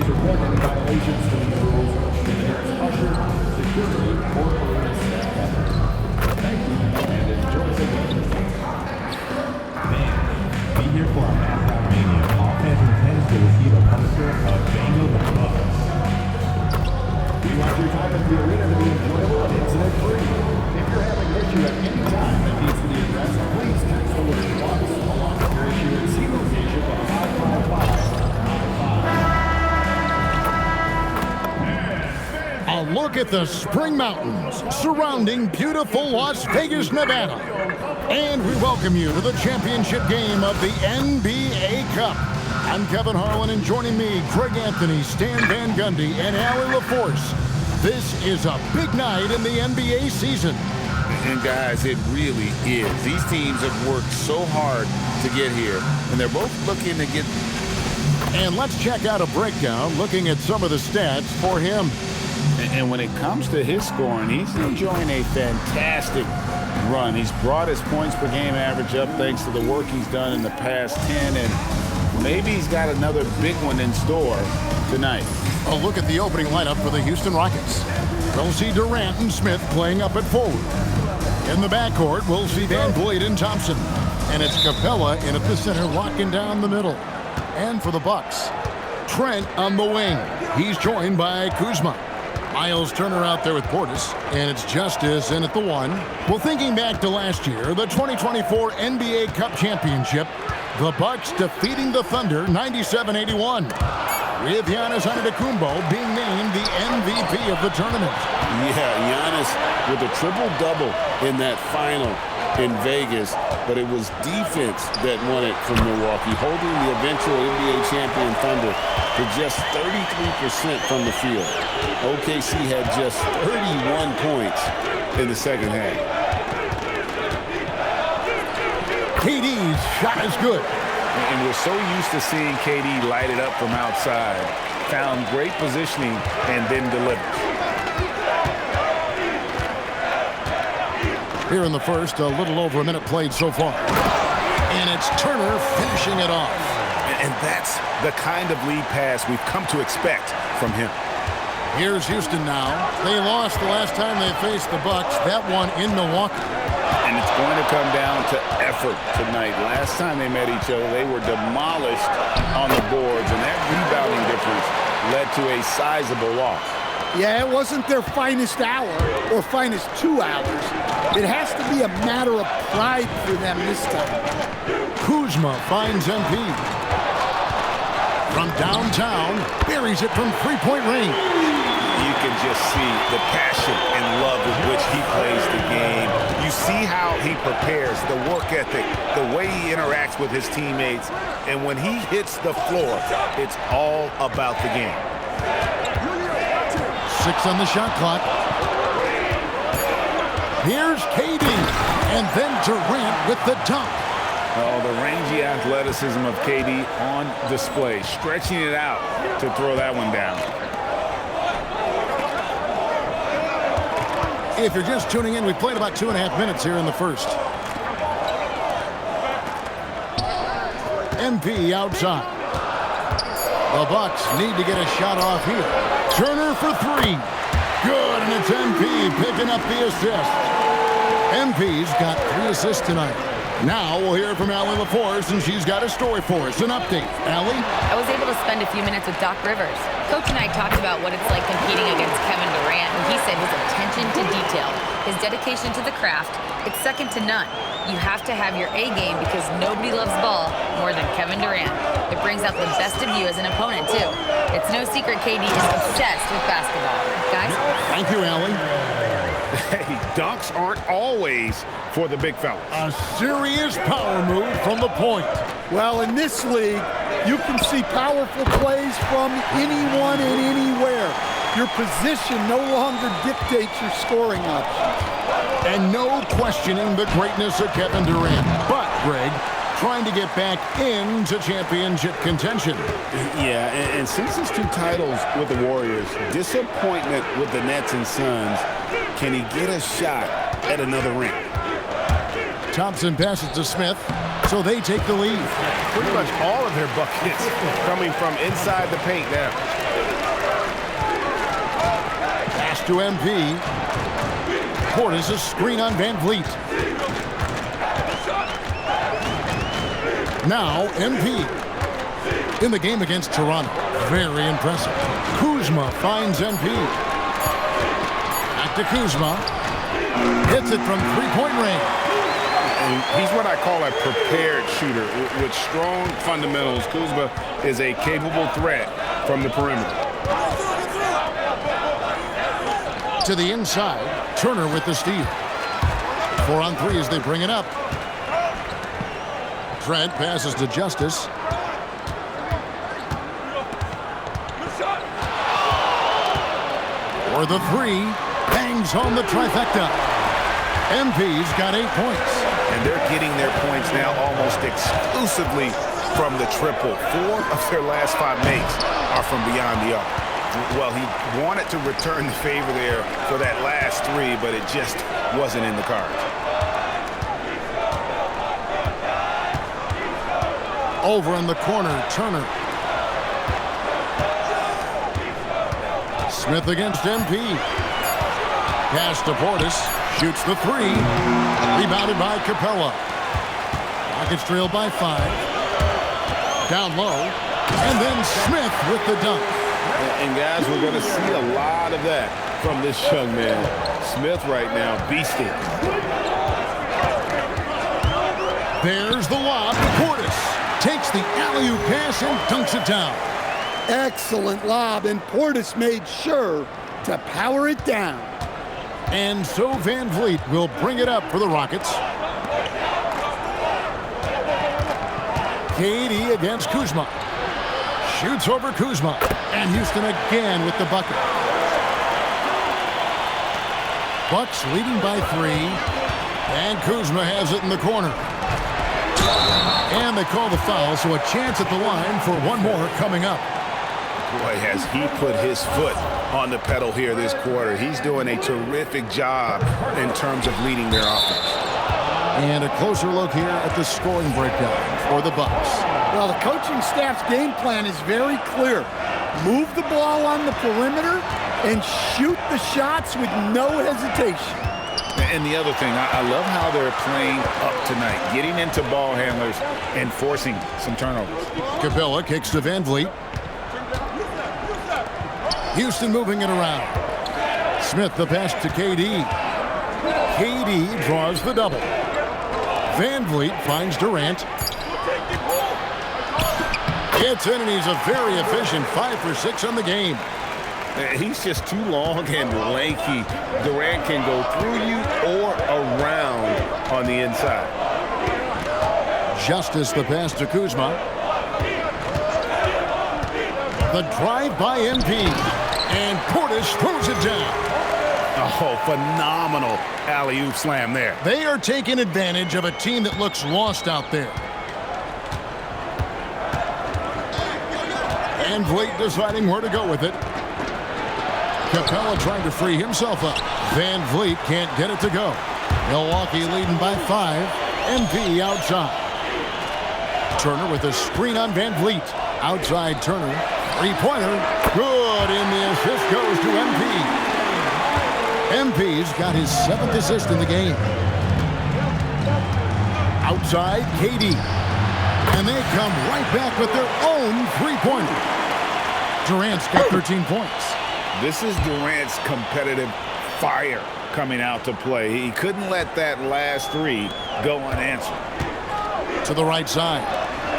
Please report any violations to the rules of usher, security, or police staff. Thank you and enjoy the game. Fans, be here for our mascot mania. All fans in attendance will receive a poster of Daniel the Bucks. We want your time at the arena to be enjoyable and incident-free. If you're having an issue at any time that needs to be addressed, please text the word Bucks along with your issue and see location to 555. A look at the Spring Mountains surrounding beautiful Las Vegas, Nevada. And we welcome you to the championship game of the NBA Cup. I'm Kevin Harlan, and joining me, Greg Anthony, Stan Van Gundy, and Allie LaForce. This is a big night in the NBA season. And guys, it really is. These teams have worked so hard to get here, and they're both looking to get... And let's check out a breakdown looking at some of the stats for him. And when it comes to his scoring, he's enjoying a fantastic run. He's brought his points per game average up thanks to the work he's done in the past 10, and maybe he's got another big one in store tonight. A look at the opening lineup for the Houston Rockets. We'll see Durant and Smith playing up at forward. In the backcourt, we'll see Van Vliet and Thompson. And it's Capella in at the center, locking down the middle. And for the Bucks, Trent on the wing. He's joined by Kuzma. Miles Turner out there with Portis, and it's Justice in at the 1. Well, thinking back to last year, the 2024 NBA Cup Championship, the Bucks defeating the Thunder 97-81, with Giannis Antetokounmpo being named the MVP of the tournament. Yeah, Giannis with a triple-double in that final in Vegas, but it was defense that won it from Milwaukee, holding the eventual NBA champion Thunder to just 33% from the field. OKC had just 31 points in the second half. KD's shot is good. And we're so used to seeing KD light it up from outside. Found great positioning and then delivers. Here in the first, a little over a minute played so far. And it's Turner finishing it off. And that's the kind of lead pass we've come to expect from him. Here's Houston now. They lost the last time they faced the Bucks, that one in Milwaukee. And it's going to come down to effort tonight. Last time they met each other, they were demolished on the boards, and that rebounding difference led to a sizable loss. Yeah, it wasn't their finest hour or finest 2 hours. It has to be a matter of pride for them this time. Kuzma finds MP. From downtown, buries it from three-point range. You can just see the passion and love with which he plays the game. You see how he prepares, the work ethic, the way he interacts with his teammates. And when he hits the floor, it's all about the game. 6 on the shot clock. Here's KD, and then Durant with the dunk. Oh, the rangy athleticism of KD on display, stretching it out to throw that one down. If you're just tuning in, we played about 2.5 minutes here in the first. MP outside. The Bucks need to get a shot off here. Turner for 3. Good, and it's MP picking up the assist. MP's got 3 assists tonight. Now we'll hear from Allie LaForce, and she's got a story for us. An update. Allie? I was able to spend a few minutes with Doc Rivers. Coach and I talked about what it's like competing against Kevin Durant, and he said his attention to detail, his dedication to the craft, it's second to none. You have to have your A game because nobody loves ball more than Kevin Durant. It brings out the best of you as an opponent, too. It's no secret KD is obsessed with basketball. Guys? Thank you, Allie. Hey, dunks aren't always for the big fellas. A serious power move from the point. Well, in this league, you can see powerful plays from anyone and anywhere. Your position no longer dictates your scoring options. And no questioning the greatness of Kevin Durant. But, Greg, trying to get back into championship contention. Yeah, and since his 2 titles with the Warriors, disappointment with the Nets and Suns, can he get a shot at another ring? Thompson passes to Smith, so they take the lead. Pretty much all of their buckets coming from inside the paint now. to MP. Portis a screen on Van Vliet. Now MP. In the game against Toronto. Very impressive. Kuzma finds MP. Back to Kuzma. Hits it from three-point range. And he's what I call a prepared shooter. With strong fundamentals, Kuzma is a capable threat from the perimeter. To the inside. Turner with the steal. 4 on 3 as they bring it up. Trent passes to Justice. For the 3. Bangs home the trifecta. MP's got 8 points. And they're getting their points now almost exclusively from the triple. 4 of their last 5 makes are from beyond the arc. Well, he wanted to return the favor there for that last 3, but it just wasn't in the cards. Over in the corner, Turner. Smith against MP. Pass to Portis. Shoots the 3. Rebounded by Capella. Rockets trail by 5. Down low. And then Smith with the dunk. And guys, we're going to see a lot of that from this young man. Smith right now, beasting. There's the lob. Portis takes the alley-oop pass and dunks it down. Excellent lob, and Portis made sure to power it down. And so Van Vliet will bring it up for the Rockets. KD against Kuzma. Shoots over Kuzma. And Houston again with the bucket. Bucks leading by 3. And Kuzma has it in the corner. And they call the foul, so a chance at the line for one more coming up. Boy, has he put his foot on the pedal here this quarter. He's doing a terrific job in terms of leading their offense. And a closer look here at the scoring breakdown for the Bucks. Well, the coaching staff's game plan is very clear. Move the ball on the perimeter and shoot the shots with no hesitation. And the other thing, I love how they're playing up tonight, getting into ball handlers and forcing some turnovers. Capella kicks to Van Vliet. Houston moving it around. Smith the pass to KD. KD draws the double. Van Vliet finds Durant. Gets in, and he's a very efficient 5 for 6 on the game. He's just too long and lanky. Durant can go through you or around on the inside. Justice the pass to Kuzma. The drive by MP. And Portis throws it down. Oh, phenomenal alley-oop slam there. They are taking advantage of a team that looks lost out there. Van Vliet deciding where to go with it. Capella trying to free himself up. Van Vliet can't get it to go. Milwaukee leading by 5. MP outside. Turner with a screen on Van Vliet. Outside Turner. Three-pointer. Good, and the assist goes to MP. MP's got his 7th assist in the game. Outside, KD. And they come right back with their own three-pointer. Durant's got 13 points. This is Durant's competitive fire coming out to play. He couldn't let that last 3 go unanswered. To the right side.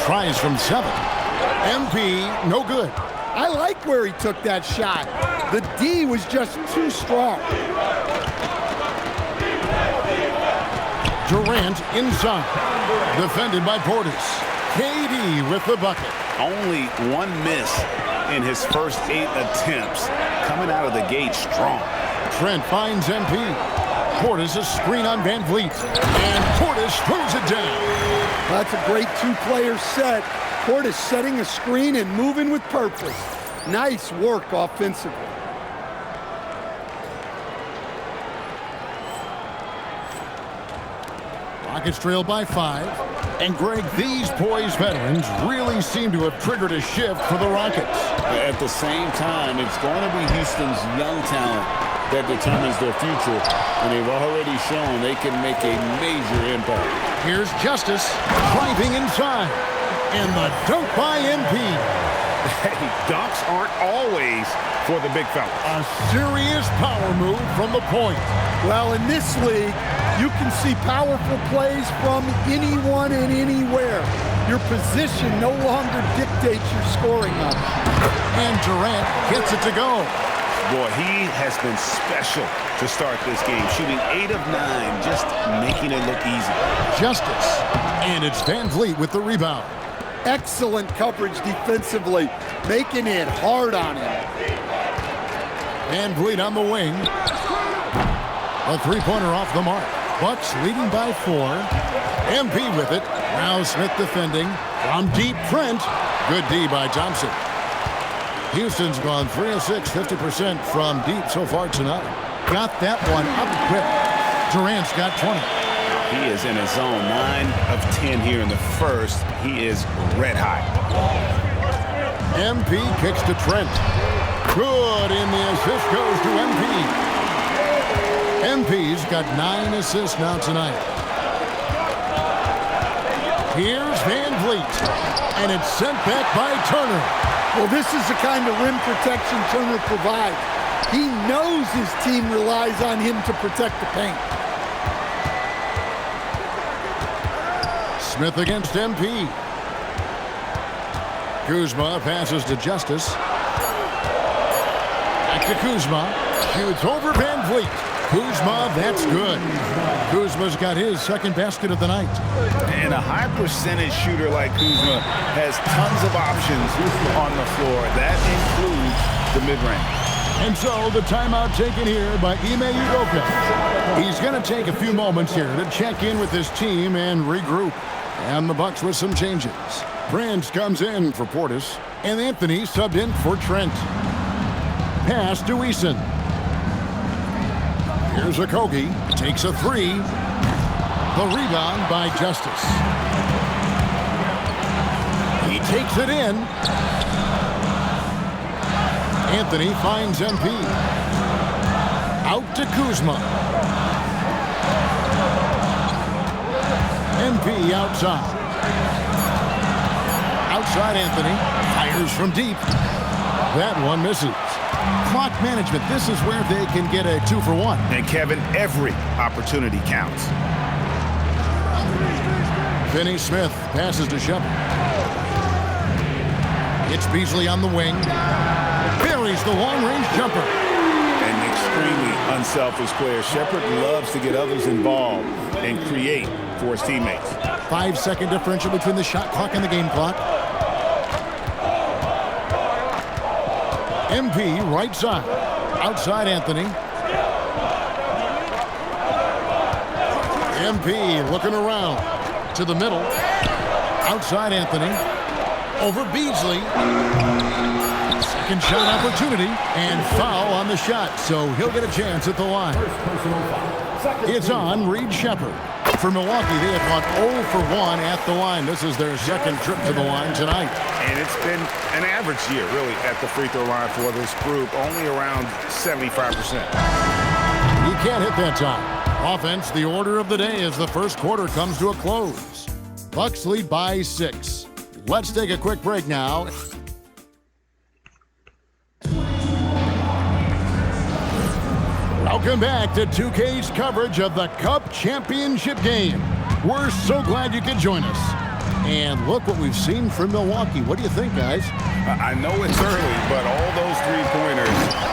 Tries from 7. MP, no good. I like where he took that shot. The D was just too strong. Durant inside. Defended by Portis. KD with the bucket. Only 1 miss in his first 8 attempts. Coming out of the gate strong. Trent finds MP. Portis a screen on Van Vliet. And Portis throws it down. That's a great 2-player set. Portis setting a screen and moving with purpose. Nice work offensively. Rockets trail by 5. And Greg, these poised veterans really seem to have triggered a shift for the Rockets. At the same time, it's going to be Houston's young talent that determines their future, and they've already shown they can make a major impact. Here's Justice driving inside, and the dunk by MP. Hey, dunks aren't always for the big fella. A serious power move from the point. Well, in this league, you can see powerful plays from anyone and anywhere. Your position no longer dictates your scoring option. And Durant gets it to go. Boy, he has been special to start this game, shooting 8 of 9, just making it look easy. Justice, and it's Van Vliet with the rebound. Excellent coverage defensively, making it hard on him. Van Vliet on the wing. A three-pointer off the mark. Bucks leading by 4. MP with it. Now Smith defending. From deep, Trent. Good D by Thompson. Houston's gone 3 of 6, 50% from deep so far tonight. Got that one up quick. Durant's got 20. He is in his zone, 9 of 10 here in the first. He is red hot. MP kicks to Trent. Good, and the assist goes to MP. MP's got 9 assists now tonight. Here's Van Vliet, and it's sent back by Turner. Well, this is the kind of rim protection Turner provides. He knows his team relies on him to protect the paint. Smith against MP. Kuzma passes to Justice. Back to Kuzma. Shoots over Van Vliet. Kuzma, that's good. Kuzma's got his second basket of the night. And a high percentage shooter like Kuzma has tons of options on the floor. That includes the mid-range. And so the timeout taken here by Ime Udoka. He's going to take a few moments here to check in with his team and regroup. And the Bucks with some changes. Prince comes in for Portis, and Anthony subbed in for Trent. Pass to Eason. Here's Okogie, takes a 3. The rebound by Justice. He takes it in. Anthony finds MP. Out to Kuzma. MP outside. Outside Anthony. Fires from deep. That one misses. Clock management. This is where they can get a 2-for-1. And Kevin, every opportunity counts. Finney Smith passes to Shepard. It's Beasley on the wing. Buries the long-range jumper. An extremely unselfish player. Shepard loves to get others involved and create for his teammates. 5-second differential between the shot clock and the game clock. MP right side. Outside Anthony. MP looking around to the middle. Outside Anthony. Over Beasley. Second shot opportunity and foul on the shot, so he'll get a chance at the line. It's on Reed Shepard. For Milwaukee, they have gone 0 for 1 at the line. This is their second trip to the line tonight. And it's been an average year, really, at the free throw line for this group, only around 75%. He can't hit that time. Offense, the order of the day as the first quarter comes to a close. Bucks lead by 6. Let's take a quick break now. Welcome back to 2K's coverage of the Cup Championship game. We're so glad you could join us. And look what we've seen from Milwaukee. What do you think, guys? I know it's early, but all those three-pointers,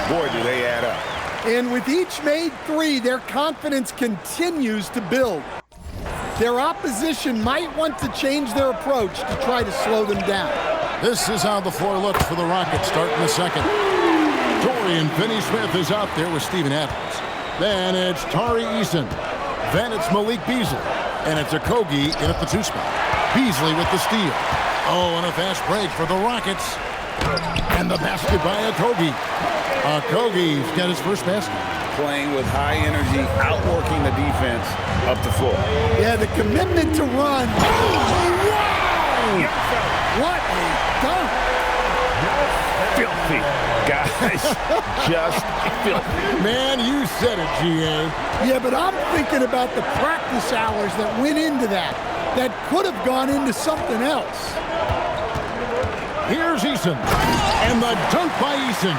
boy, do they add up. And with each made 3, their confidence continues to build. Their opposition might want to change their approach to try to slow them down. This is how the floor looks for the Rockets starting the second. Dorian Finney-Smith is out there with Steven Adams. Then it's Tari Eason. Then it's Malik Beasley. And it's Okogie in at the 2 spot. Beasley with the steal. Oh, and a fast break for the Rockets. And the basket by Okogie. Okogie's got his first basket. Playing with high energy, outworking the defense up the floor. Yeah, the commitment to run. Oh, wow! What a dunk! Filthy. Got Just filthy. Man, you said it, G.A. Yeah, but I'm thinking about the practice hours that went into that. That could have gone into something else. Here's Eason. And the dunk by Eason.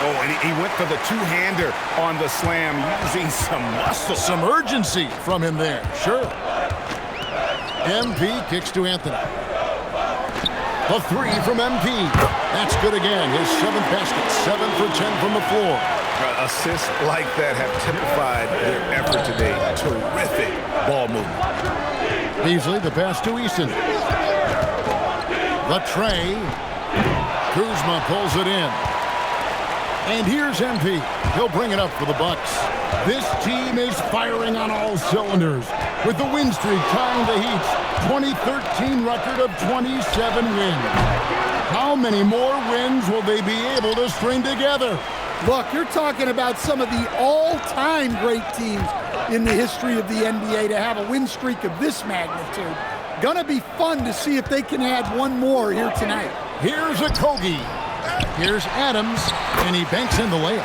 Oh, and he went for the two-hander on the slam, using some muscle. Some urgency from him there, sure. MP kicks to Anthony. The three from MP. That's good again. His 7th basket, 7 for 10 from the floor. Assists like that have typified their effort today. Terrific ball movement. Beasley, the pass to Eason. The tray. Kuzma pulls it in. And here's MP. He'll bring it up for the Bucks. This team is firing on all cylinders, with the win streak tying the Heat's 2013 record of 27 wins. How many more wins will they be able to string together? Look, you're talking about some of the all-time great teams in the history of the NBA to have a win streak of this magnitude. Gonna be fun to see if they can add one more here tonight. Here's a Kogi. Here's Adams, and he banks in the layup.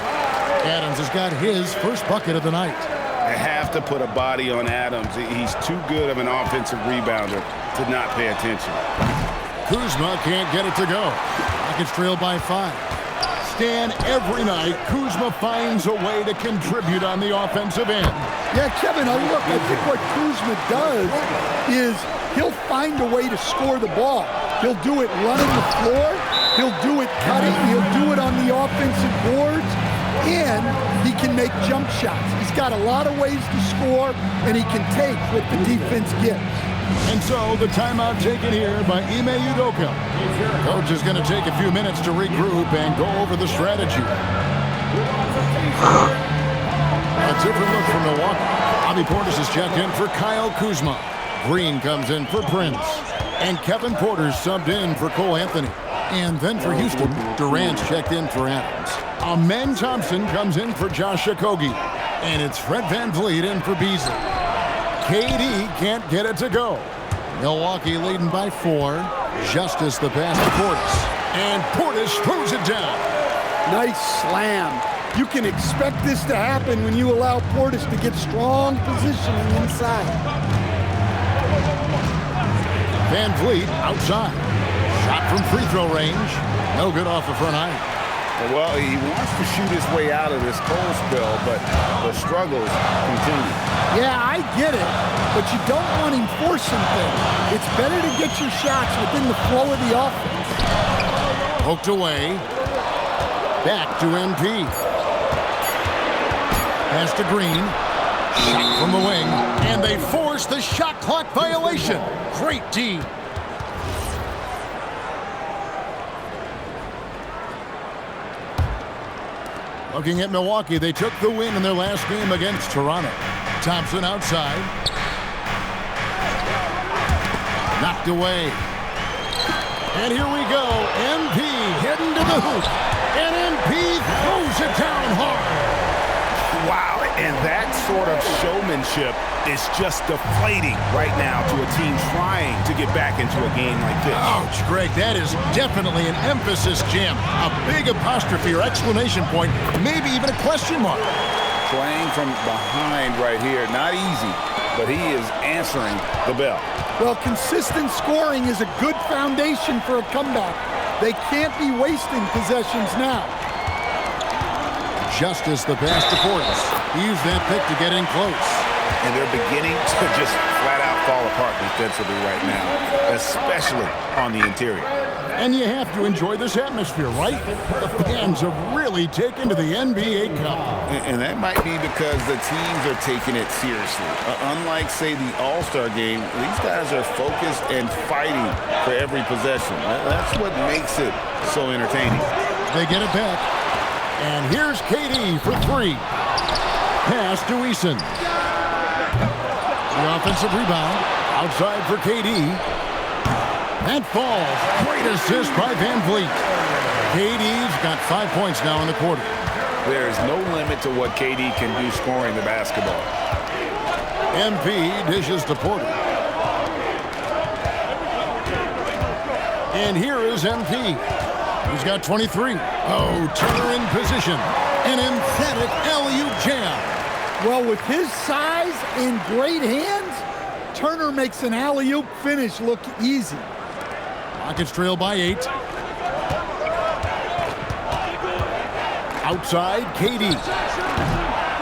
Adams has got his first bucket of the night. I have to put a body on Adams. He's too good of an offensive rebounder to not pay attention. Kuzma can't get it to go. Rockets trail by 5. Stan, every night, Kuzma finds a way to contribute on the offensive end. Yeah, Kevin, look, I think what Kuzma does is he'll find a way to score the ball. He'll do it running the floor. He'll do it cutting. He'll do it on the offensive boards. And he can make jump shots. He's got a lot of ways to score, and he can take what the defense gives. And so the timeout taken here by Ime Udoka. Coach is going to take a few minutes to regroup and go over the strategy. A different look from Milwaukee. Bobby Portis is checked in for Kyle Kuzma. Green comes in for Prince. And Kevin Porter's subbed in for Cole Anthony. And then for Houston, Durant's checked in for Adams. Amen Thompson comes in for Josh Okogie. And it's Fred VanVleet in for Beasley. KD can't get it to go. Milwaukee leading by 4. Justice the pass to Portis. And Portis throws it down. Nice slam. You can expect this to happen when you allow Portis to get strong positioning inside. VanVleet outside. Shot from free throw range. No good off the front iron. Well, he wants to shoot his way out of this cold spell, but the struggles continue. Yeah, I get it, but you don't want him forcing things. It's better to get your shots within the flow of the offense. Poked away. Back to MP. Pass to Green. Shot from the wing. And they force the shot clock violation. Great D. Looking at Milwaukee, they took the win in their last game against Toronto. Thompson outside. Knocked away. And here we go. MP heading to the hoop. And MP throws it down hard. Wow, and that sort of showmanship is just deflating right now to a team trying to get back into a game like this. Ouch, Greg, that is definitely an emphasis jam. A big apostrophe or exclamation point, maybe even a question mark. Playing from behind right here, not easy, but he is answering the bell. Well, consistent scoring is a good foundation for a comeback. They can't be wasting possessions now. Justice the pass to Portis. He used that pick to get in close. And they're beginning to just flat out fall apart defensively right now, especially on the interior. And you have to enjoy this atmosphere, right? The fans have really taken to the NBA Cup. And that might be because the teams are taking it seriously. Unlike, say, the All-Star game, these guys are focused and fighting for every possession. That's what makes it so entertaining. They get it back. And here's KD for 3. Pass to Eason. The offensive rebound. Outside for KD. That falls. Great assist by VanVleet. KD's got 5 points now in the quarter. There is no limit to what KD can do scoring the basketball. MP dishes to Porter. And here is MP. He's got 23. Oh, Turner in position. An emphatic alley-oop jam. Well, with his size and great hands, Turner makes an alley-oop finish look easy. Rockets trail by 8. Outside, KD.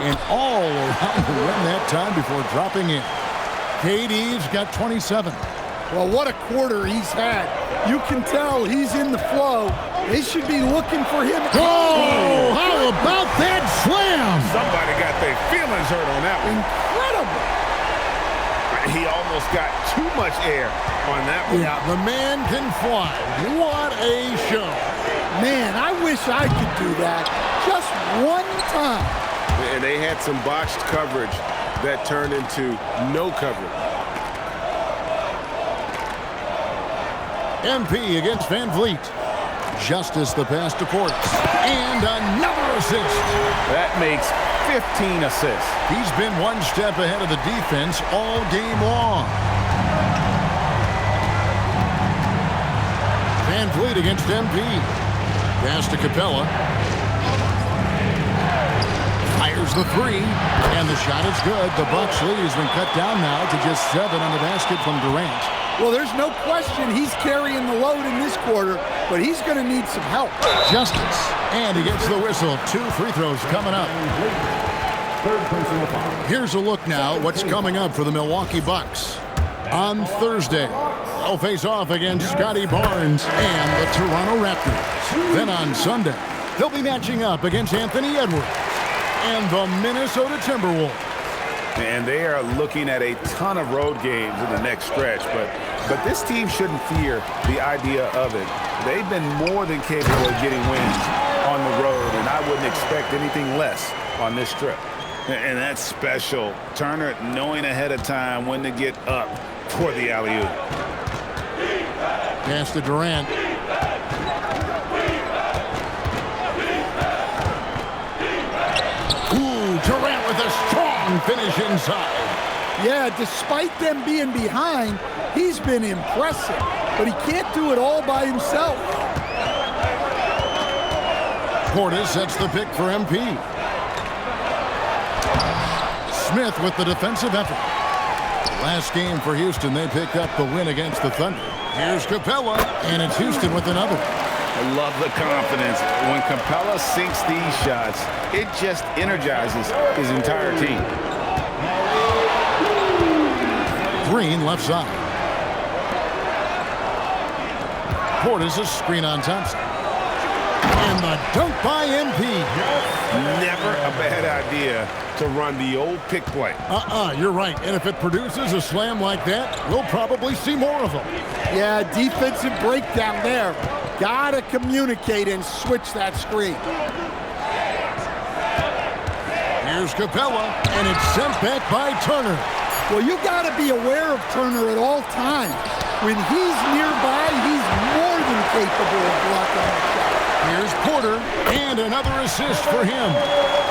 And all around the rim that time before dropping in. KD's got 27. Well, what a quarter he's had. You can tell he's in the flow. They should be looking for him. Oh, how about that slam? Somebody got their feelings hurt on that one. Incredible. He almost got too much air on that one. Yeah, the man can fly. What a show. Man, I wish I could do that just one time. And they had some botched coverage that turned into no coverage. MP against Van Vliet. Justice the pass to Portis. And another assist. That makes 15 assists. He's been one step ahead of the defense all game long. Van Vliet against MP. Pass to Capella. Fires the three. And the shot is good. The Bucks lead has been cut down now to just 7 on the basket from Durant. Well, there's no question he's carrying the load in this quarter, but he's going to need some help. Justice. And he gets the whistle. 2 free throws coming up. Here's a look now at what's coming up for the Milwaukee Bucks. On Thursday, they'll face off against Scotty Barnes and the Toronto Raptors. Then on Sunday, they'll be matching up against Anthony Edwards and the Minnesota Timberwolves. And they are looking at a ton of road games in the next stretch, but this team shouldn't fear the idea of it. They've been more than capable of getting wins on the road, and I wouldn't expect anything less on this trip. And that's special. Turner knowing ahead of time when to get up for the alley-oop. Pass to Durant. Ooh, Durant with a strong finish inside. Yeah, despite them being behind, he's been impressive, but he can't do it all by himself. Portis sets the pick for MP. Smith with the defensive effort. Last game for Houston, they picked up the win against the Thunder. Here's Capella, and it's Houston with another. I love the confidence. When Capella sinks these shots, it just energizes his entire team. Green left side. Portis a screen on Thompson. And the dunk by MP. Never a bad idea to run the old pick play. You're right. And if it produces a slam like that, we'll probably see more of them. Yeah, defensive breakdown there. Gotta communicate and switch that screen. Here's Capella, and it's sent back by Turner. Well, you gotta be aware of Turner at all times. When he's nearby, he's more than capable of blocking that shot. Here's Porter, and another assist for him.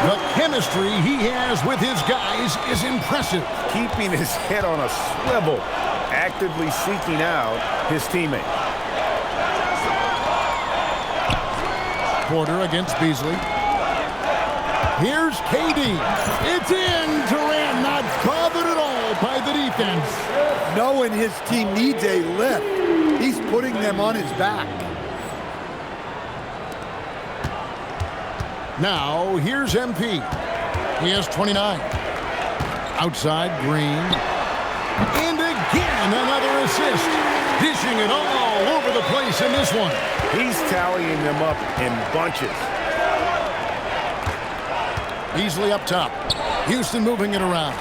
The chemistry he has with his guys is impressive. Keeping his head on a swivel, actively seeking out his teammate. Porter against Beasley. Here's KD. It's in. Durant not bothered at all by the defense. Knowing his team needs a lift, he's putting them on his back. Now, here's MP. He has 29. Outside, Green. And again, another assist. Dishing it all over the place in this one. He's tallying them up in bunches. Beasley up top. Houston moving it around.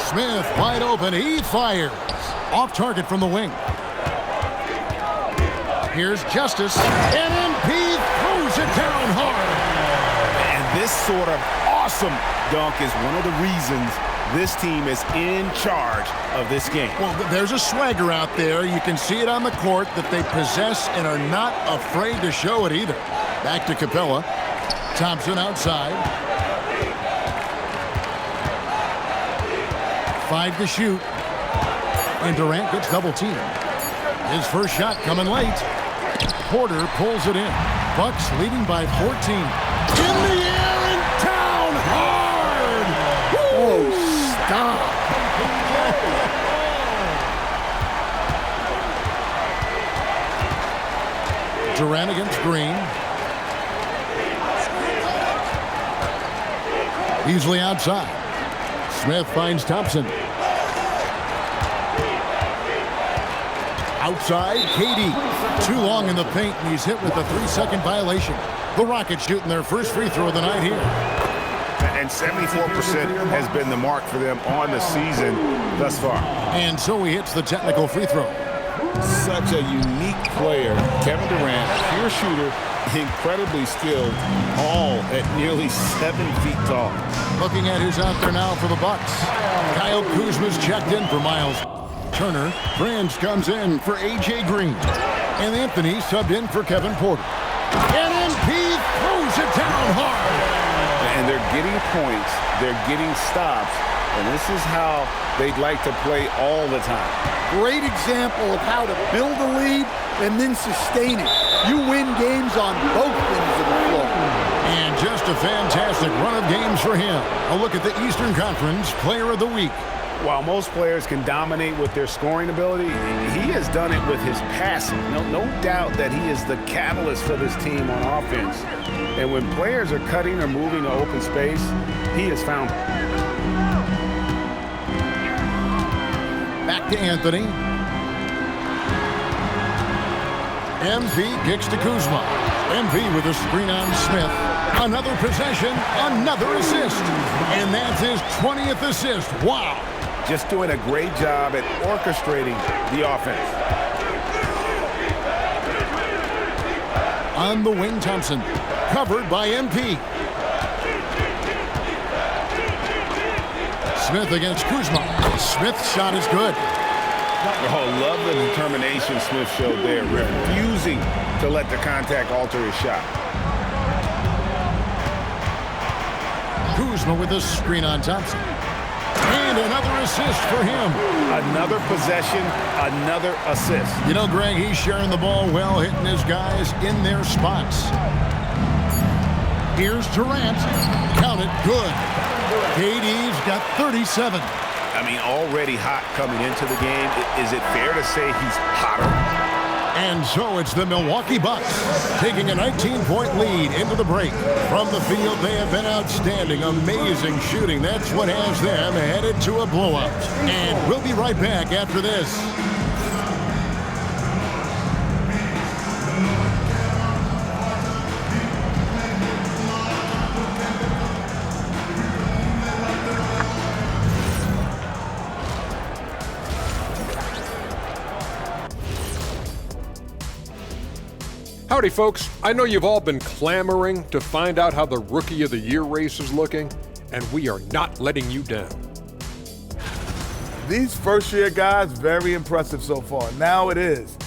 Smith wide open. He fires. Off target from the wing. Here's Justice. And MP throws it down hard. And this sort of awesome dunk is one of the reasons this team is in charge of this game. Well, there's a swagger out there. You can see it on the court that they possess and are not afraid to show it either. Back to Capella. Thompson outside. 5 to shoot. And Durant gets double teamed. His first shot coming late. Porter pulls it in. Bucks leading by 14. In the air and down hard! Oh, stop. Durant against Green. Easily outside. Smith finds Thompson. Outside, KD. Too long in the paint, and he's hit with a 3-second violation. The Rockets shooting their first free throw of the night here. And 74% has been the mark for them on the season thus far. And so he hits the technical free throw. Such a unique player. Kevin Durant, pure shooter, incredibly skilled, all at nearly 7 feet tall. Looking at who's out there now for the Bucks. Kyle Kuzma's checked in for Miles Turner. Franz comes in for A.J. Green. And Anthony subbed in for Kevin Porter. And MP throws it down hard. And they're getting points, they're getting stops, and this is how they'd like to play all the time. Great example of how to build a lead and then sustain it. You win games on both ends of the floor. And just a fantastic run of games for him. A look at the Eastern Conference Player of the Week. While most players can dominate with their scoring ability, he has done it with his passing. No doubt that he is the catalyst for this team on offense. And when players are cutting or moving to open space, he has found it. Back to Anthony. MP kicks to Kuzma. MP with a screen on Smith. Another possession, another assist. And that's his 20th assist. Wow. Just doing a great job at orchestrating the offense. On the wing, Thompson. Covered by MP. Smith against Kuzma. Smith's shot is good. Oh, love the determination Smith showed there, refusing to let the contact alter his shot. Kuzma with a screen on Thompson. And another assist for him. Another possession, another assist. You know, Greg, he's sharing the ball well, hitting his guys in their spots. Here's Durant. Count it, good. KD's got 37. I mean, already hot coming into the game. Is it fair to say he's hotter? And so it's the Milwaukee Bucks taking a 19-point lead into the break. From the field, they have been outstanding, amazing shooting. That's what has them headed to a blowout. And we'll be right back after this. Howdy, folks. I know you've all been clamoring to find out how the Rookie of the Year race is looking, and we are not letting you down. These first-year guys, very impressive so far. Now it is,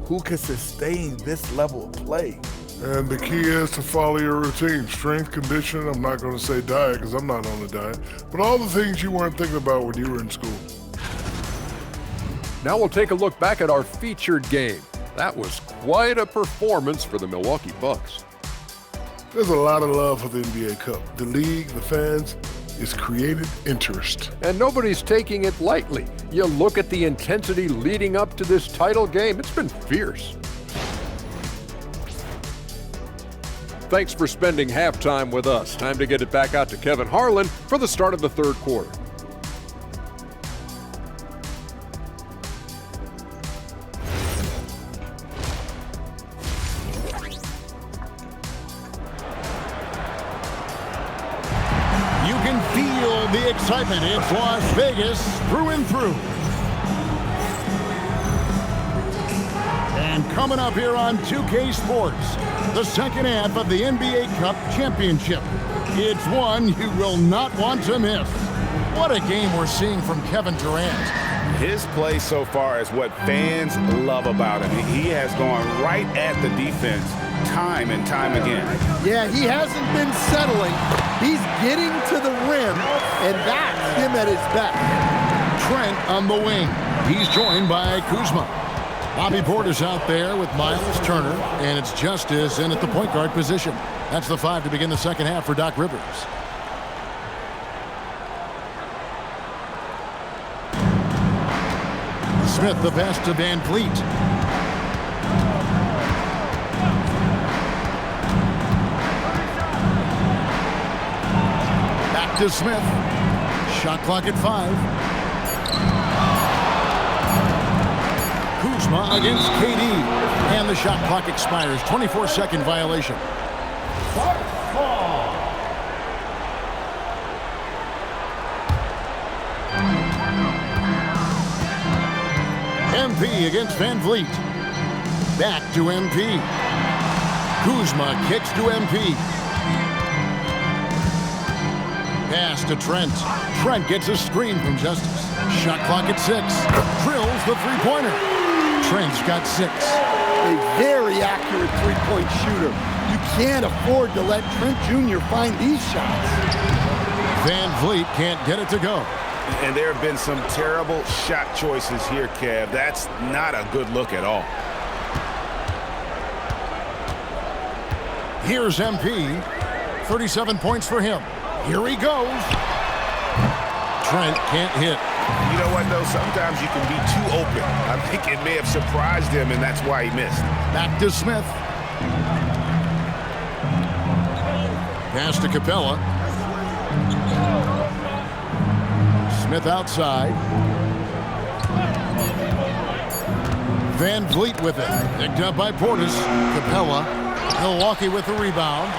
who can sustain this level of play? And the key is to follow your routine. Strength, conditioning, I'm not going to say diet because I'm not on a diet, but all the things you weren't thinking about when you were in school. Now we'll take a look back at our featured game. That was quite a performance for the Milwaukee Bucks. There's a lot of love for the NBA Cup. The league, the fans, it's created interest. And nobody's taking it lightly. You look at the intensity leading up to this title game, it's been fierce. Thanks for spending halftime with us. Time to get it back out to Kevin Harlan for the start of the third quarter. The excitement, it's Las Vegas through and through. And coming up here on 2K Sports, the second half of the NBA Cup Championship. It's one you will not want to miss. What a game we're seeing from Kevin Durant. His play so far is what fans love about him. He has gone right at the defense time and time again. Yeah, he hasn't been settling. He's getting to the rim, and that's him at his best. Trent on the wing. He's joined by Kuzma. Bobby Portis out there with Miles Turner, and it's Justice in at the point guard position. That's the 5 to begin the second half for Doc Rivers. Smith, the pass to Van Vliet. Back to Smith. Shot clock at 5. Kuzma against KD. And the shot clock expires. 24-second violation. MP against Van Vliet. Back to MP. Kuzma kicks to MP. Pass to Trent. Trent gets a screen from Justice. Shot clock at 6. Drills the three-pointer. Trent's got 6. A very accurate three-point shooter. You can't afford to let Trent Jr. find these shots. Van Vliet can't get it to go. And there have been some terrible shot choices here, Kev. That's not a good look at all. Here's MP. 37 points for him. Here he goes. Trent can't hit. You know what, though? Sometimes you can be too open. I think it may have surprised him, and that's why he missed. Back to Smith. Pass to Capella. Smith outside. Van Vliet with it. Picked up by Portis. Capella. Milwaukee with the rebound.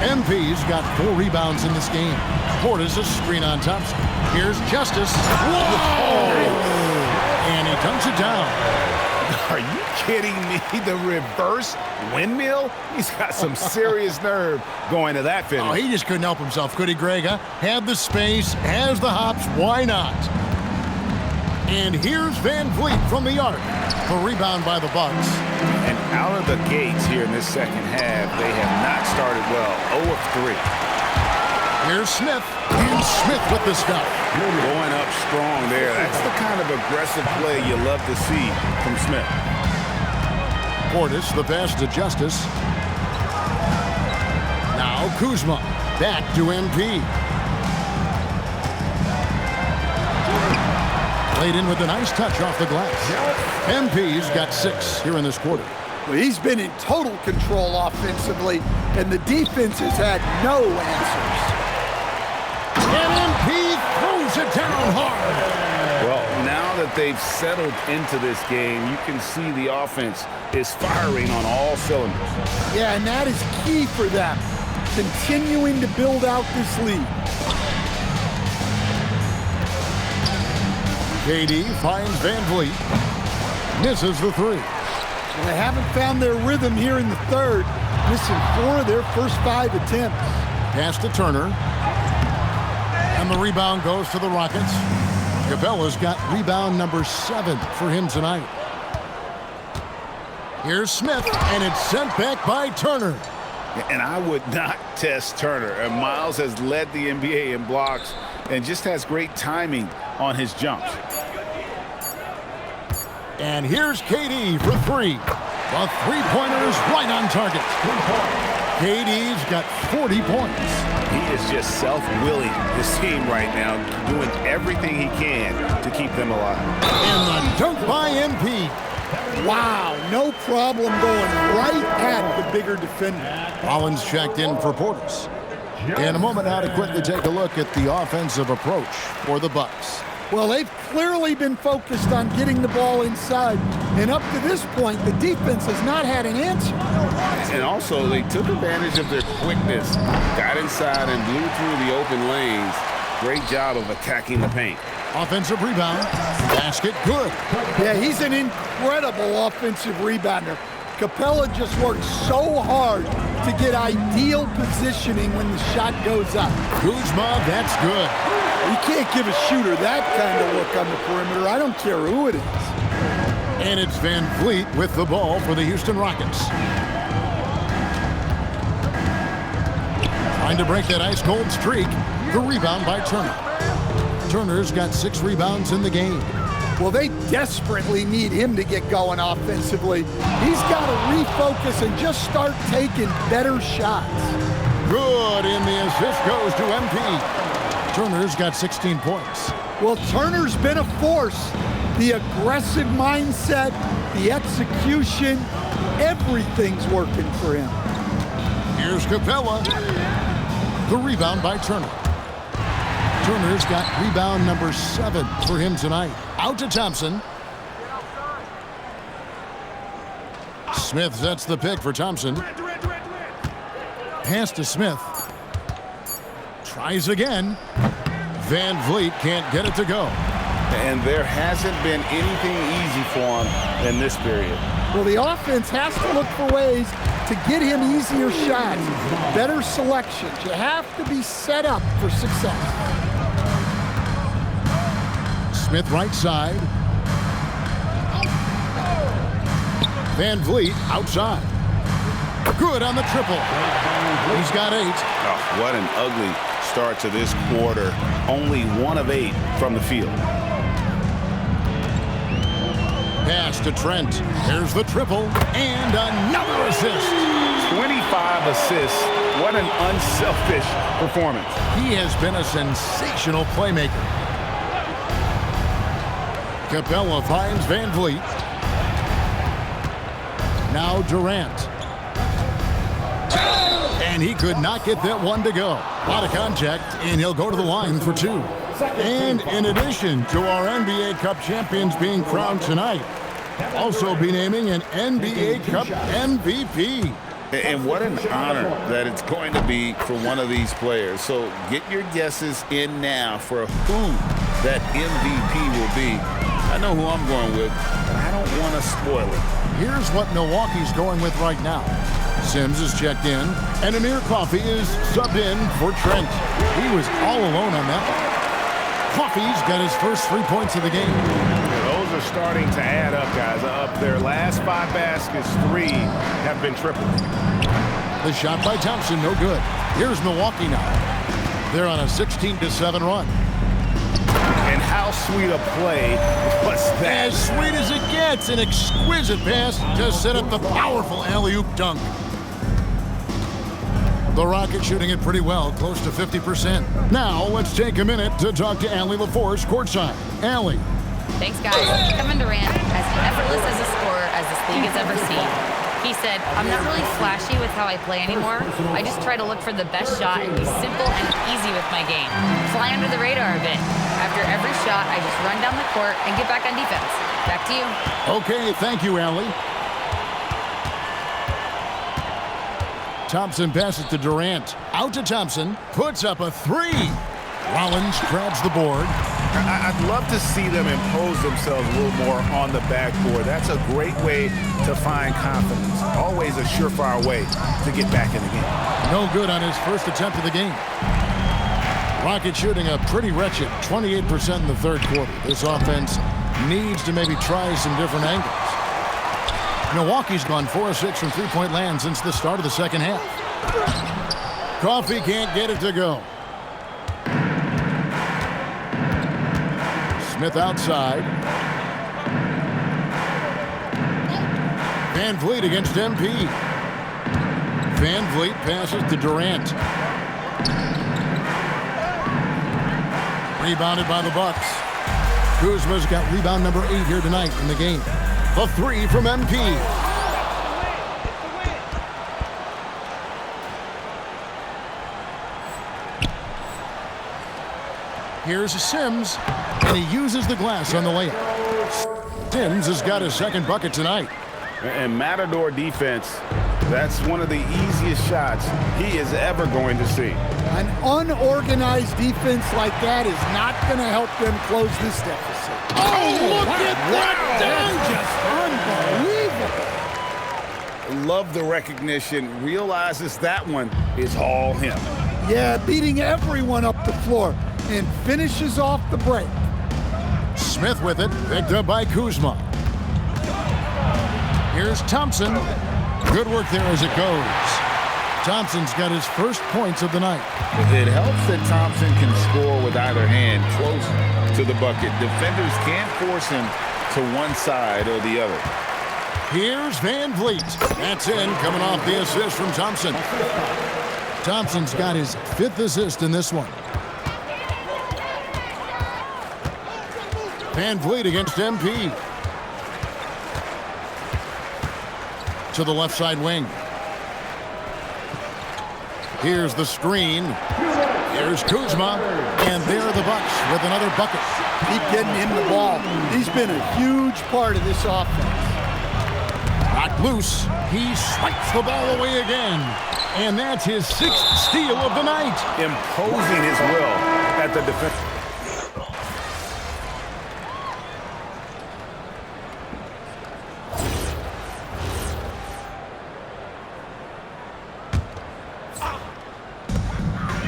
MP's got 4 rebounds in this game. Portis a screen on Thompson. Here's Justice. Whoa! And he dunks it down. Are you kidding me? The reverse windmill? He's got some serious nerve going to that finish. Oh, he just couldn't help himself, could he, Greg? Huh? Had the space, has the hops, why not? And here's Van Vliet from the arc. The rebound by the Bucks. And out of the gates here in this second half, they have not started well. 0 of 3. Here's Smith. And Smith with the stuff. Going up strong there. That's the kind of aggressive play you love to see from Smith. Portis, the pass to Justice. Now Kuzma. Back to MP. Laid in with a nice touch off the glass. MP's got 6 here in this quarter. Well, he's been in total control offensively, and the defense has had no answers. And MP throws it down hard. Well, now that they've settled into this game, you can see the offense is firing on all cylinders. Yeah, and that is key for them, continuing to build out this lead. KD finds Van Vliet. Misses the 3. And they haven't found their rhythm here in the third, missing 4 of their first 5 attempts. Pass to Turner. And the rebound goes to the Rockets. Capella's got rebound number 7 for him tonight. Here's Smith, and it's sent back by Turner. And I would not test Turner. And Miles has led the NBA in blocks and just has great timing on his jumps. And here's KD for 3. The three-pointer is right on target. KD's got 40 points. He is just self-willing this team right now, doing everything he can to keep them alive. And the dunk by MP. Wow, no problem going right at the bigger defender. Rollins checked in for Portis. In a moment now to quickly take a look at the offensive approach for the Bucks. Well, they've clearly been focused on getting the ball inside, and up to this point, the defense has not had an answer. And also, they took advantage of their quickness, got inside and blew through the open lanes. Great job of attacking the paint. Offensive rebound, basket good. Yeah, he's an incredible offensive rebounder. Capella just worked so hard to get ideal positioning when the shot goes up. Kuzma, that's good. You can't give a shooter that kind of look on the perimeter. I don't care who it is. And it's Van Vliet with the ball for the Houston Rockets. Trying to break that ice-cold streak. The rebound by Turner. Turner's got 6 rebounds in the game. Well, they desperately need him to get going offensively. He's got to refocus and just start taking better shots. Good, and the assist goes to MP. Turner's got 16 points. Well, Turner's been a force. The aggressive mindset, the execution, everything's working for him. Here's Capella. The rebound by Turner. Turner's got rebound number 7 for him tonight. Out to Thompson. Smith sets the pick for Thompson. Pass to Smith. Tries again. Van Vliet can't get it to go. And there hasn't been anything easy for him in this period. Well, the offense has to look for ways to get him easier shots, better selections. You have to be set up for success. Smith right side. Van Vliet outside. Good on the triple. He's got 8. Oh, what an ugly start to this quarter. Only 1 of 8 from the field. Pass to Trent. There's the triple and another assist. 25 assists. What an unselfish performance. He has been a sensational playmaker. Capella finds Van Vliet. Now Durant. And he could not get that one to go. A lot of contact, and he'll go to the line for 2. And in addition to our NBA Cup champions being crowned tonight, also be naming an NBA Cup MVP. And what an honor that it's going to be for one of these players. So get your guesses in now for who that MVP will be. I know who I'm going with, but I don't want to spoil it. Here's what Milwaukee's going with right now. Sims is checked in, and Amir Coffey is subbed in for Trent. He was all alone on that one. Coffey's got his first 3 points of the game. Those are starting to add up, guys. Up their last 5 baskets, 3 have been triple. The shot by Thompson, no good. Here's Milwaukee now. They're on a 16-7 run. And how sweet a play was that? As sweet as it gets, an exquisite pass to set up the powerful alley-oop dunk. The Rockets shooting it pretty well, close to 50%. Now, let's take a minute to talk to Allie LaForce courtside. Allie. Thanks, guys. Kevin Durant, as effortless as a scorer as this league has ever seen. He said, I'm not really flashy with how I play anymore. I just try to look for the best shot and be simple and easy with my game. Fly under the radar a bit. After every shot, I just run down the court and get back on defense. Back to you. Okay, thank you, Allie. Thompson passes to Durant. Out to Thompson. Puts up a 3. Rollins grabs the board. I'd love to see them impose themselves a little more on the backboard. That's a great way to find confidence. Always a surefire way to get back in the game. No good on his first attempt of the game. Rockets shooting a pretty wretched 28% in the third quarter. This offense needs to maybe try some different angles. Milwaukee's gone 4 of 6 from three-point land since the start of the second half. Coffey can't get it to go. Smith outside. Van Vliet against MP. Van Vliet passes to Durant. Rebounded by the Bucks. Kuzma's got rebound number 8 here tonight in the game. The 3 from MP. Here's Sims, and he uses the glass on the layup. Sims has got his second bucket tonight. And Matador defense, that's one of the easiest shots he is ever going to see. An unorganized defense like that is not going to help them close this deficit. Oh, look at that! Just unbelievable. Love the recognition, realizes that one is all him. Yeah, beating everyone up the floor and finishes off the break. Smith with it, picked up by Kuzma. Here's Thompson. Good work there as it goes. Thompson's got his first points of the night. It helps that Thompson can score with either hand close to the bucket. Defenders can't force him to one side or the other. Here's Van Vliet. That's in, coming off the assist from Thompson. Thompson's got his 5th assist in this one. Van Vliet against MP. To the left side wing. Here's the screen. Here's Kuzma. And there are the Bucks with another bucket. Keep getting him the ball. He's been a huge part of this offense. Knocked loose. He swipes the ball away again. And that's his 6th steal of the night. Imposing his will at the defense.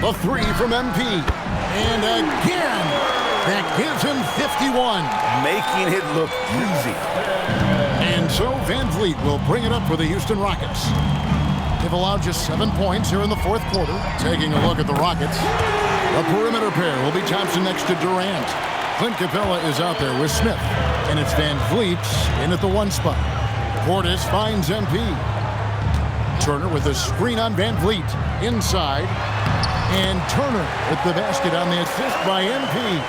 The 3 from MP. And again, that gives him 51. Making it look easy. And so Van Vliet will bring it up for the Houston Rockets. They've allowed just 7 points here in the 4th quarter. Taking a look at the Rockets. The perimeter pair will be Thompson next to Durant. Clint Capella is out there with Smith. And it's Van Vliet in at the 1 spot. Portis finds MP. Turner with a screen on Van Vliet. Inside. And Turner with the basket on the assist by MP.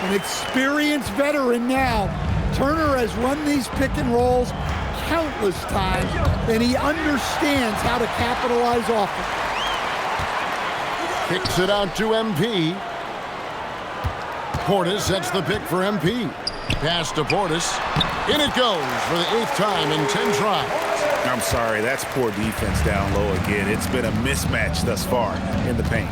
An experienced veteran now. Turner has run these pick and rolls countless times, and he understands how to capitalize off it. Kicks it out to MP. Portis sets the pick for MP. Pass to Portis. In it goes for the 8th time in 10 tries. I'm sorry, that's poor defense down low again. It's been a mismatch thus far in the paint.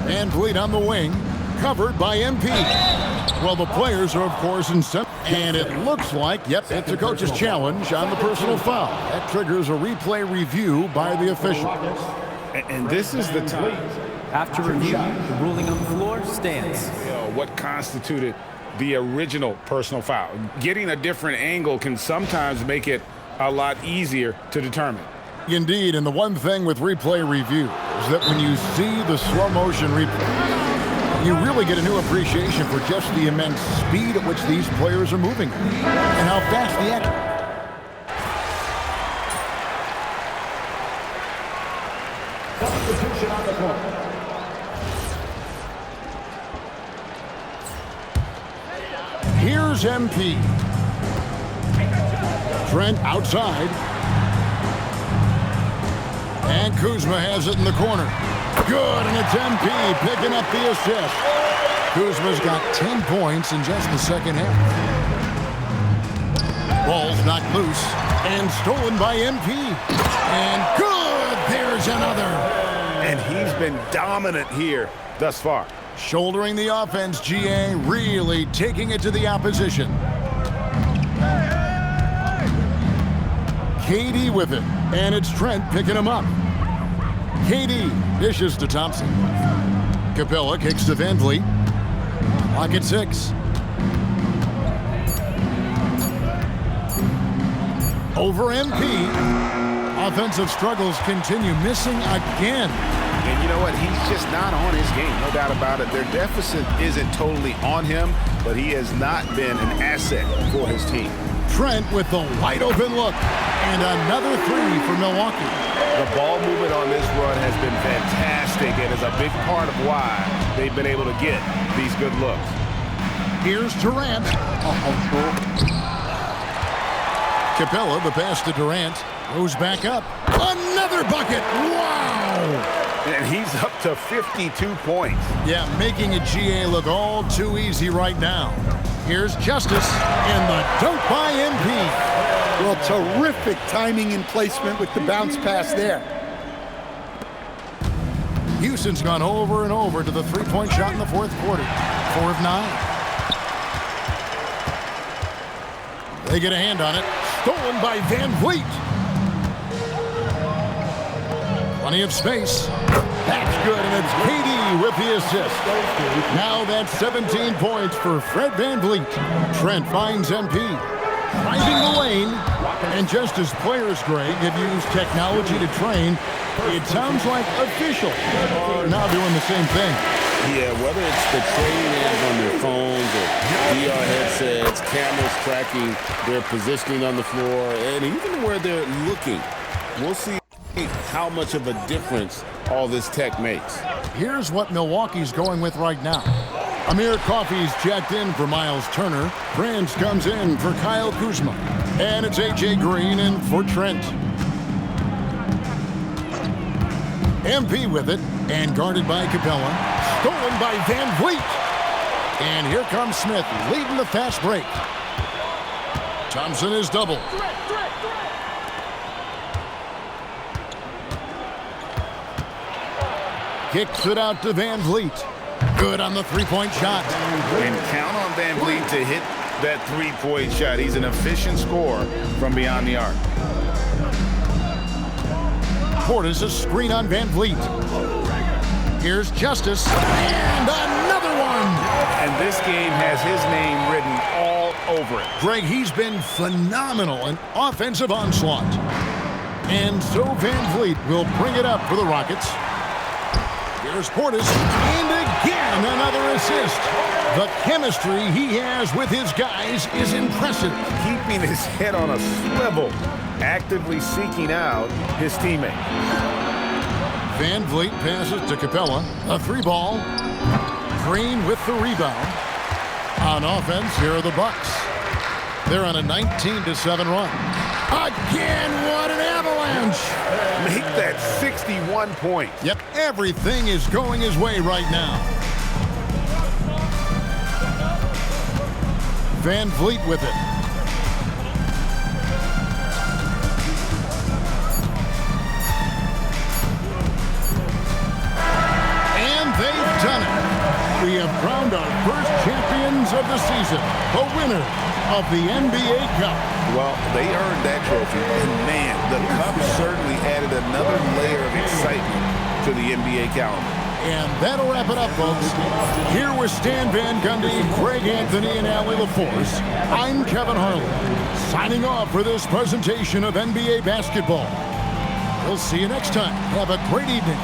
Van Vliet on the wing, covered by MP. Well, the players are, of course, in center. And it looks like, yep, it's a coach's challenge on the personal foul. That triggers a replay review by the official. And this is the time. After review, the ruling on the floor stands. What constituted the original personal foul? Getting a different angle can sometimes make it a lot easier to determine. Indeed, and the one thing with replay review is that when you see the slow motion replay, you really get a new appreciation for just the immense speed at which these players are moving and how fast the action. Substitution on the court. Here's MP. Trent outside. And Kuzma has it in the corner. Good, and it's MP picking up the assist. Kuzma's got 10 points in just the second half. Ball's knocked loose and stolen by MP. And good, there's another. And he's been dominant here thus far. Shouldering the offense, GA really taking it to the opposition. KD with it, and it's Trent picking him up. KD dishes to Thompson. Capella kicks to Van Vliet. Clock at 6. Over MP. Offensive struggles continue, missing again. And you know what? He's just not on his game, no doubt about it. Their deficit isn't totally on him, but he has not been an asset for his team. Trent with the wide open look. And another 3 for Milwaukee. The ball movement on this run has been fantastic and is a big part of why they've been able to get these good looks. Here's Durant. Capella, the pass to Durant, goes back up. Another bucket. Wow. And he's up to 52 points. Yeah, making a GA look all too easy right now. Here's Justice and the dunk by MP. Well, terrific timing and placement with the bounce pass there. Houston's gone over and over to the three-point shot in the 4th quarter. 4 of 9. They get a hand on it. Stolen by Van Vliet. Plenty of space. That's good, and it's KD with the assist. Now that's 17 points for Fred Van Vliet. Trent finds MP. Driving the lane. And just as players, Greg, have used technology to train, it sounds like officials are now doing the same thing. Yeah, whether it's the training aids on their phones or VR headsets, cameras tracking their positioning on the floor, and even where they're looking, we'll see how much of a difference all this tech makes. Here's what Milwaukee's going with right now. Amir Coffey's checked in for Miles Turner. Prince comes in for Kyle Kuzma. And it's A.J. Green in for Trent. MP with it, and guarded by Capella. Stolen by Van Vliet. And here comes Smith, leading the fast break. Thompson is doubled. Kicks it out to Van Vliet. Good on the three-point shot. And count on Van Vliet to hit that three-point shot. He's an efficient scorer from beyond the arc. Portis a screen on Van Vliet. Here's Justice, and another one! And this game has his name written all over it. Greg, he's been phenomenal in offensive onslaught. And so Van Vliet will bring it up for the Rockets. Here's Portis, and again another assist. The chemistry he has with his guys is impressive. Keeping his head on a swivel, actively seeking out his teammate. Van Vliet passes to Capella. A three ball. Green with the rebound. On offense, here are the Bucks. They're on a 19-7 run. Again, what an avalanche! Make that 61 points. Yep, everything is going his way right now. Van Vliet with it. And they've done it. We have crowned our first champions of the season, the winner of the NBA Cup. Well, they earned that trophy, and man, the Cup certainly added another layer of excitement to the NBA calendar. And that'll wrap it up, folks. Here with Stan Van Gundy, Greg Anthony, and Allie LaForce, I'm Kevin Harlan, signing off for this presentation of NBA basketball. We'll see you next time. Have a great evening.